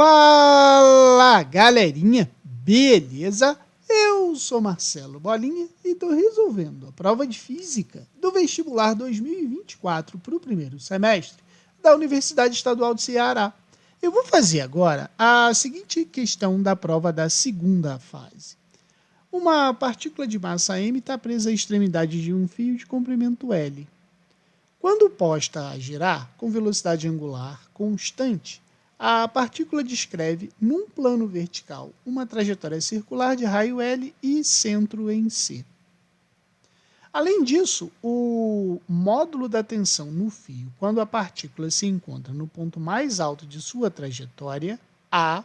Fala, galerinha, beleza? Eu sou Marcelo Bolinha e estou resolvendo a prova de Física do vestibular 2024 para o primeiro semestre da Universidade Estadual do Ceará. Eu vou fazer agora a seguinte questão da prova da segunda fase. Uma partícula de massa m está presa à extremidade de um fio de comprimento L. Quando posta a girar com velocidade angular constante, a partícula descreve, num plano vertical, uma trajetória circular de raio L e centro em C. Além disso, o módulo da tensão no fio, quando a partícula se encontra no ponto mais alto de sua trajetória, A,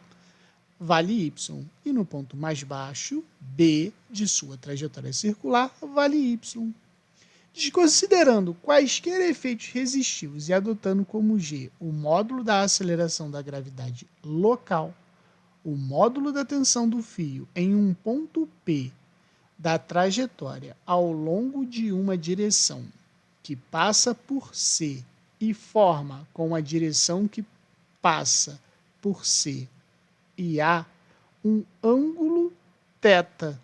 vale Y, e no ponto mais baixo, B, de sua trajetória circular, vale Y. Desconsiderando quaisquer efeitos resistivos e adotando como G o módulo da aceleração da gravidade local, o módulo da tensão do fio em um ponto P da trajetória ao longo de uma direção que passa por C e forma com a direção que passa por C e A um ângulo θ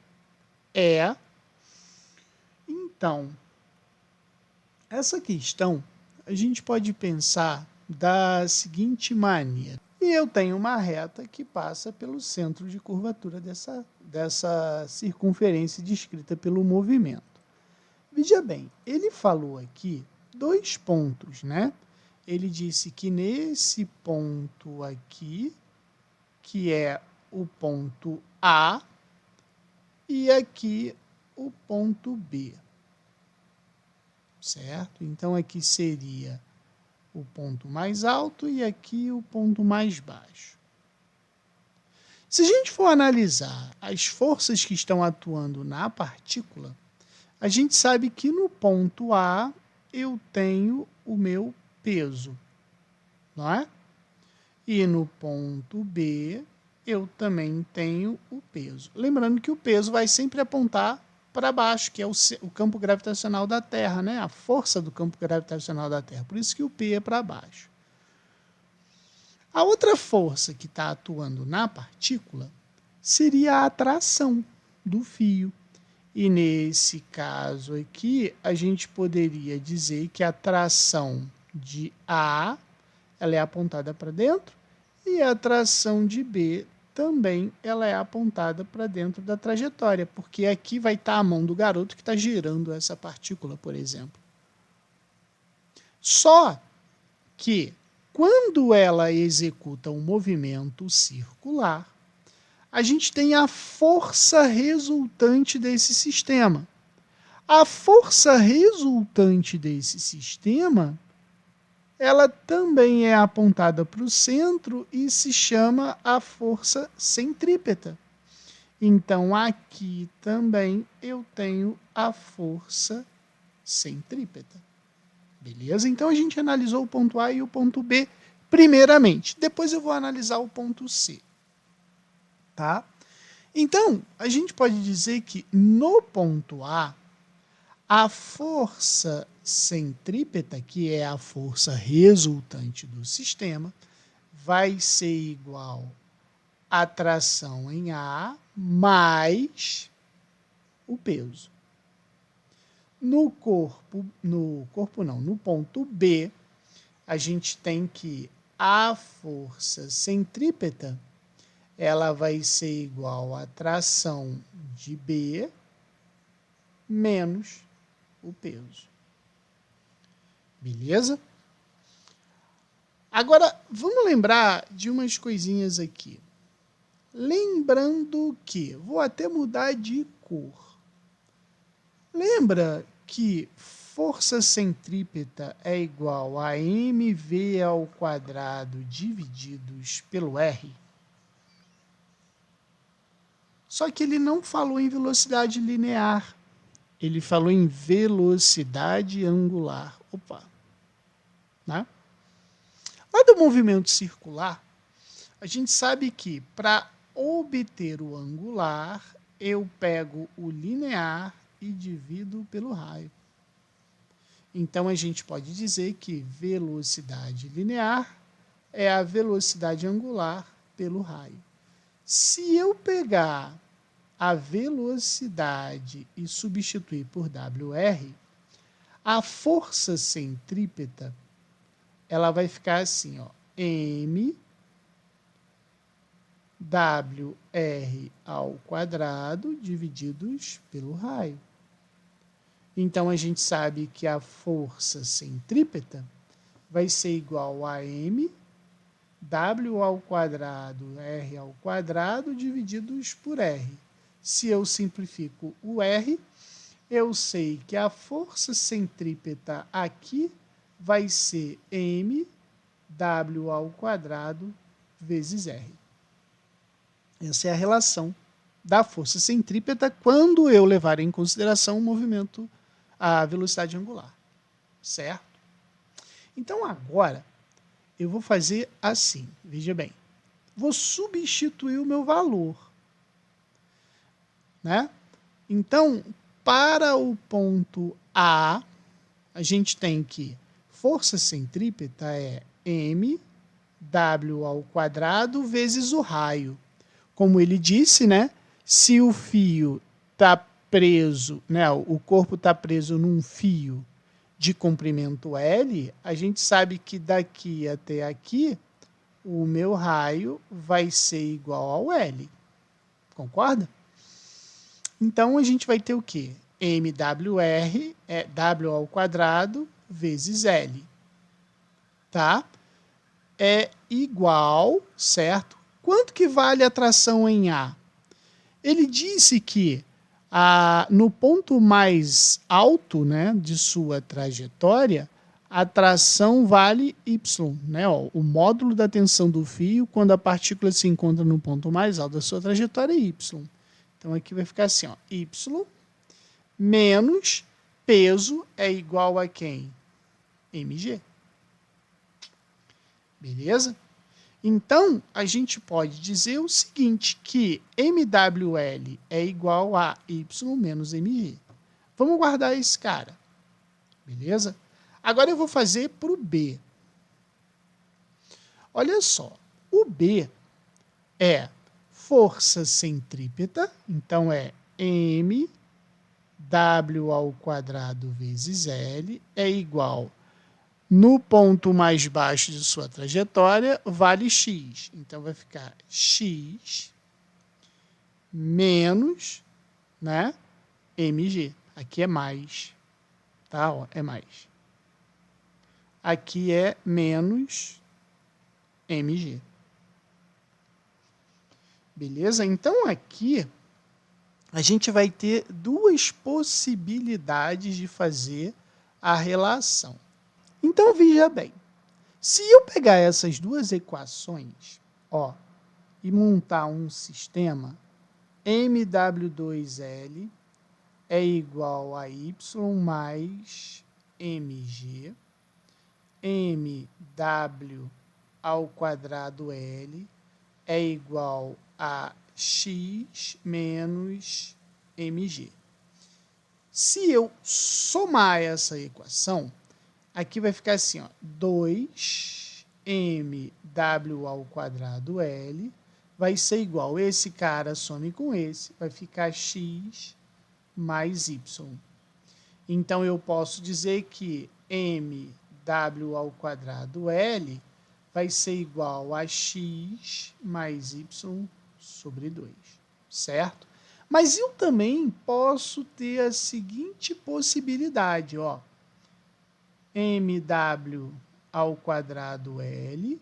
é, então, essa questão a gente pode pensar da seguinte maneira. E eu tenho uma reta que passa pelo centro de curvatura dessa circunferência descrita pelo movimento. Veja bem, ele falou aqui dois pontos, né? Ele disse que nesse ponto aqui, que é o ponto A, e aqui o ponto B. Certo? Então, aqui seria o ponto mais alto e aqui o ponto mais baixo. Se a gente for analisar as forças que estão atuando na partícula, a gente sabe que no ponto A eu tenho o meu peso, não é? E no ponto B eu também tenho o peso. Lembrando que o peso vai sempre apontar para baixo, que é o campo gravitacional da Terra, né? A força do campo gravitacional da Terra. Por isso que o P é para baixo. A outra força que está atuando na partícula seria a atração do fio. E nesse caso aqui, a gente poderia dizer que a tração de A ela é apontada para dentro e a tração de B também ela é apontada para dentro da trajetória, porque aqui vai estar a mão do garoto que está girando essa partícula, por exemplo. Só que, quando ela executa um movimento circular, a gente tem a força resultante desse sistema. A força resultante desse sistema ela também é apontada para o centro e se chama a força centrípeta. Então, aqui também eu tenho a força centrípeta. Beleza? Então, a gente analisou o ponto A e o ponto B primeiramente. Depois eu vou analisar o ponto C. Tá? Então, a gente pode dizer que no ponto a força centrípeta, que é a força resultante do sistema, vai ser igual à tração em A mais o peso. No ponto B, a gente tem que a força centrípeta ela vai ser igual à tração de B menos o peso. Beleza? Agora, vamos lembrar de umas coisinhas aqui. Lembrando que, vou até mudar de cor. Lembra que força centrípeta é igual a mv ao quadrado divididos pelo r? Só que ele não falou em velocidade linear. Ele falou em velocidade angular. Opa! Né? Lá do movimento circular, a gente sabe que para obter o angular, eu pego o linear e divido pelo raio. Então, a gente pode dizer que velocidade linear é a velocidade angular pelo raio. Se eu pegar a velocidade e substituir por WR, a força centrípeta ela vai ficar assim, ó, M WR ao quadrado divididos pelo raio. Então, a gente sabe que a força centrípeta vai ser igual a M W ao quadrado R ao quadrado divididos por R. Se eu simplifico o R, eu sei que a força centrípeta aqui vai ser M W ao quadrado vezes R. Essa é a relação da força centrípeta quando eu levar em consideração o movimento, a velocidade angular. Certo? Então, agora, eu vou fazer assim. Veja bem. Vou substituir o meu valor. Né? Então, para o ponto A, a gente tem que força centrípeta é mW ao quadrado vezes o raio. Como ele disse, né? Se o fio está preso, né? O corpo está preso num fio de comprimento L, a gente sabe que daqui até aqui, o meu raio vai ser igual ao L. Concorda? Então, a gente vai ter o quê? MWR é W ao quadrado vezes L. Tá? É igual, certo? Quanto que vale a tração em A? Ele disse que no ponto mais alto, né, de sua trajetória, a tração vale Y, né? Ó, o módulo da tensão do fio quando a partícula se encontra no ponto mais alto da sua trajetória é Y. Então aqui vai ficar assim, ó, Y menos peso é igual a quem? mg. Beleza? Então, a gente pode dizer o seguinte, que MWL é igual a Y menos mg. Vamos guardar esse cara. Beleza? Agora eu vou fazer para o B. Olha só, o B é força centrípeta, então é mW ao quadrado vezes L é igual, no ponto mais baixo de sua trajetória, vale x. Então, vai ficar x menos, né, mg. Aqui é mais, tá? Ó, é mais. Aqui é menos mg. Beleza? Então, aqui a gente vai ter duas possibilidades de fazer a relação. Então, veja bem. Se eu pegar essas duas equações, ó, e montar um sistema, MW2L é igual a Y mais mg, MW ao quadrado L é igual a x menos mg. Se eu somar essa equação, aqui vai ficar assim, ó, 2mw ao quadrado L vai ser igual, esse cara some com esse, vai ficar x mais y. Então, eu posso dizer que mw ao quadrado L vai ser igual a x mais y sobre 2, certo? Mas eu também posso ter a seguinte possibilidade, ó. MW ao quadrado L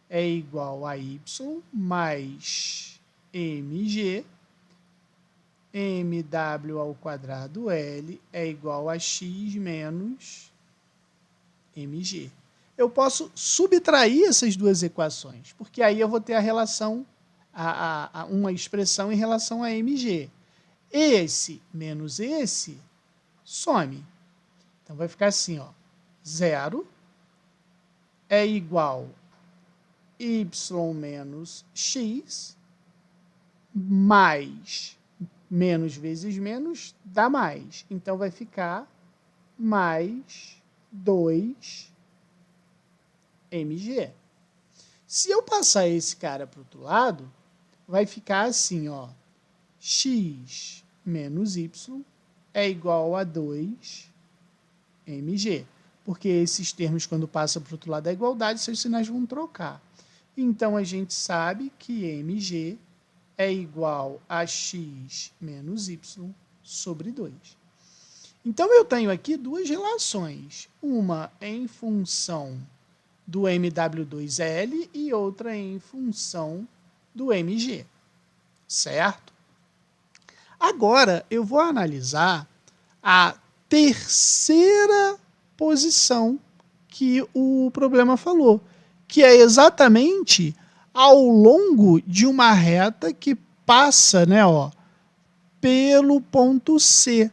é igual a Y mais MG. MW ao quadrado L é igual a X menos MG. Eu posso subtrair essas duas equações, porque aí eu vou ter a relação, uma expressão em relação a MG. Esse menos esse some. Então, vai ficar assim, ó. 0 é igual a y menos x, mais menos vezes menos dá mais. Então, vai ficar mais 2 mg. Se eu passar esse cara para o outro lado, vai ficar assim, ó, x menos y é igual a 2mg. Porque esses termos, quando passam para o outro lado da igualdade, seus sinais vão trocar. Então, a gente sabe que mg é igual a x menos y sobre 2. Então, eu tenho aqui duas relações. Uma em função do MW2L e outra em função do MG, certo? Agora, eu vou analisar a terceira posição que o problema falou, que é exatamente ao longo de uma reta que passa, né, ó, pelo ponto C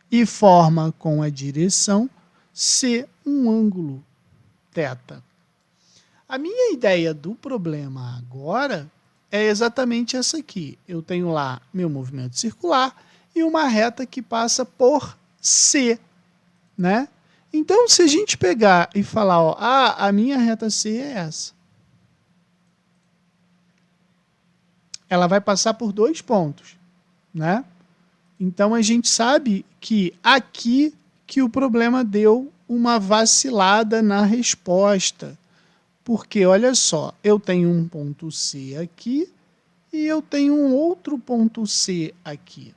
e forma com a direção C um ângulo θ. A minha ideia do problema agora é exatamente essa aqui. Eu tenho lá meu movimento circular e uma reta que passa por C, né? Então, se a gente pegar e falar, ó, a minha reta C é essa. Ela vai passar por 2 pontos, né? Então, a gente sabe que aqui que o problema deu uma vacilada na resposta. Porque, olha só, eu tenho um ponto C aqui e eu tenho um outro ponto C aqui.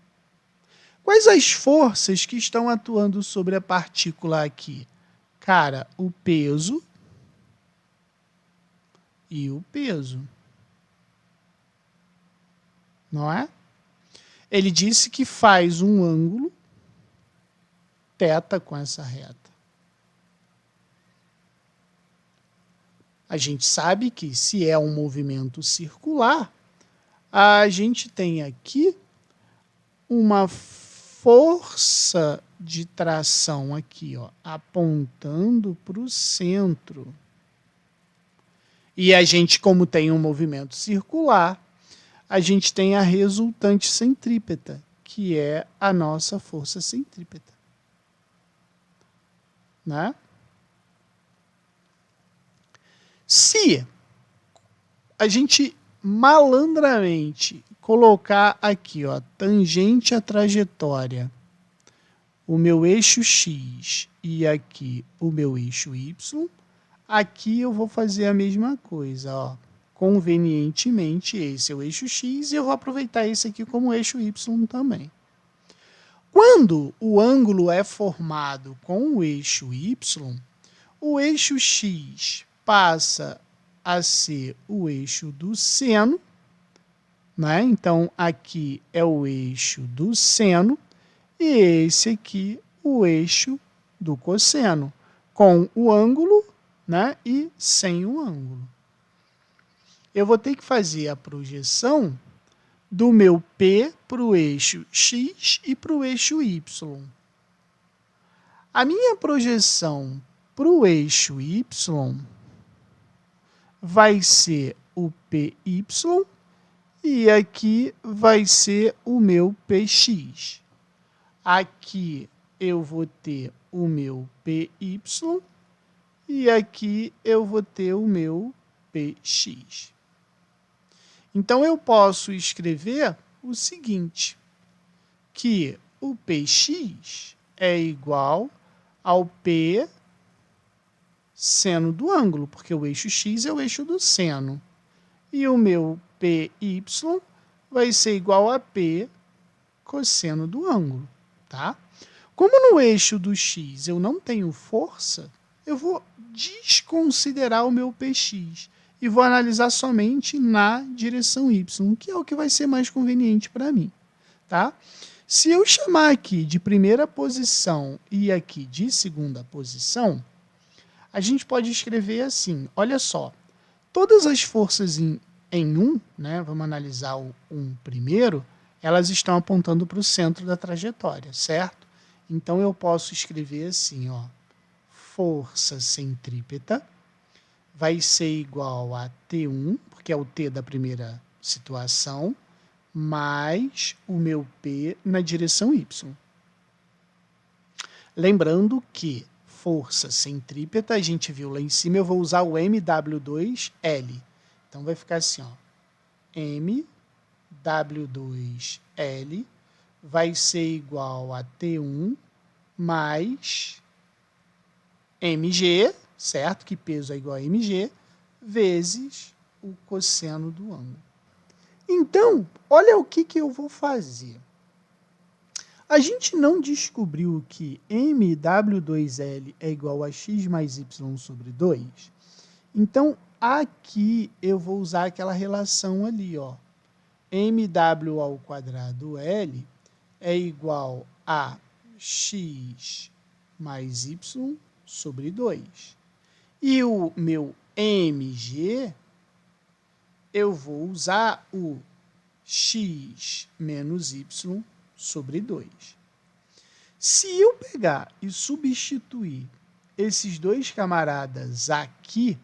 Quais as forças que estão atuando sobre a partícula aqui? Cara, o peso e o peso. Não é? Ele disse que faz um ângulo θ com essa reta. A gente sabe que se é um movimento circular, a gente tem aqui uma força de tração aqui, ó, apontando para o centro. E a gente, como tem um movimento circular, a gente tem a resultante centrípeta, que é a nossa força centrípeta. Né? Se a gente malandramente colocar aqui, ó, tangente à trajetória, o meu eixo X e aqui o meu eixo Y, aqui eu vou fazer a mesma coisa, ó. Convenientemente, esse é o eixo X e eu vou aproveitar esse aqui como eixo Y também. Quando o ângulo é formado com o eixo Y, o eixo X passa a ser o eixo do seno, né? Então, aqui é o eixo do seno e esse aqui o eixo do cosseno, com o ângulo, né? E sem o ângulo. Eu vou ter que fazer a projeção do meu P para o eixo X e para o eixo Y. A minha projeção para o eixo Y vai ser o PY e aqui vai ser o meu PX. Aqui eu vou ter o meu PY e aqui eu vou ter o meu PX. Então, eu posso escrever o seguinte, que o PX é igual ao P seno do ângulo, porque o eixo X é o eixo do seno. E o meu PY vai ser igual a P cosseno do ângulo, tá? Como no eixo do X eu não tenho força, eu vou desconsiderar o meu PX e vou analisar somente na direção Y, que é o que vai ser mais conveniente para mim, tá? Se eu chamar aqui de primeira posição e aqui de segunda posição, a gente pode escrever assim, olha só, todas as forças em 1, né, vamos analisar o 1 primeiro, elas estão apontando para o centro da trajetória, certo? Então, eu posso escrever assim, ó, força centrípeta vai ser igual a T1, porque é o T da primeira situação, mais o meu P na direção Y. Lembrando que força centrípeta, a gente viu lá em cima, eu vou usar o MW2L. Então vai ficar assim, ó, MW2L vai ser igual a T1 mais mg, certo? Que peso é igual a mg, vezes o cosseno do ângulo. Então, olha o que eu vou fazer. A gente não descobriu que MW2L é igual a x mais y sobre 2? Então, aqui eu vou usar aquela relação ali, ó. MW ao quadrado L é igual a x mais y sobre 2. E o meu mg, eu vou usar o x menos y sobre 2. Se eu pegar e substituir esses dois camaradas aqui,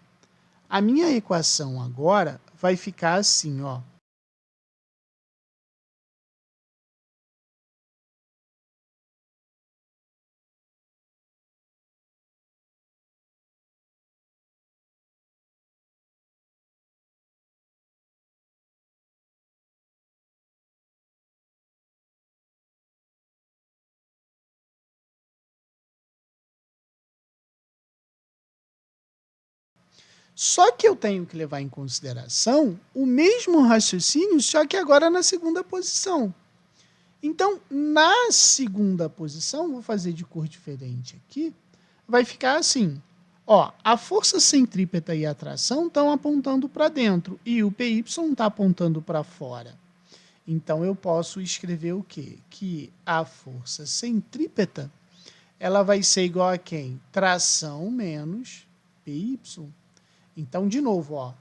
a minha equação agora vai ficar assim, ó. Só que eu tenho que levar em consideração o mesmo raciocínio, só que agora na segunda posição. Então, na segunda posição, vou fazer de cor diferente aqui, vai ficar assim. Ó, a força centrípeta e a tração estão apontando para dentro e o PY está apontando para fora. Então, eu posso escrever o quê? Que a força centrípeta ela vai ser igual a quem? Tração menos PY. Então, de novo, ó,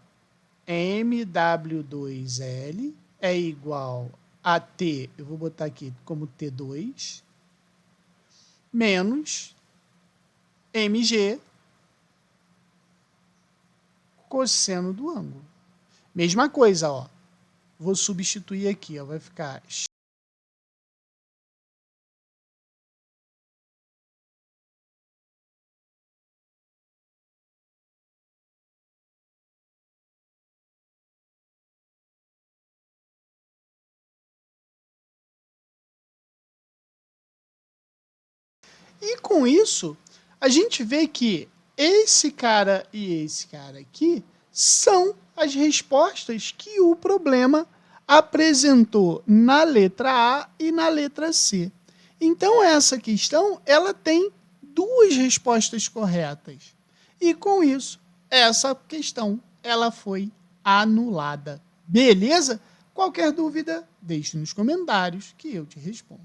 MW2L é igual a T, eu vou botar aqui como T2, menos mg cosseno do ângulo. Mesma coisa, ó. Vou substituir aqui, ó, vai ficar e com isso, a gente vê que esse cara e esse cara aqui são as respostas que o problema apresentou na letra A e na letra C. Então, essa questão ela tem duas respostas corretas. E com isso, essa questão ela foi anulada. Beleza? Qualquer dúvida, deixe nos comentários que eu te respondo.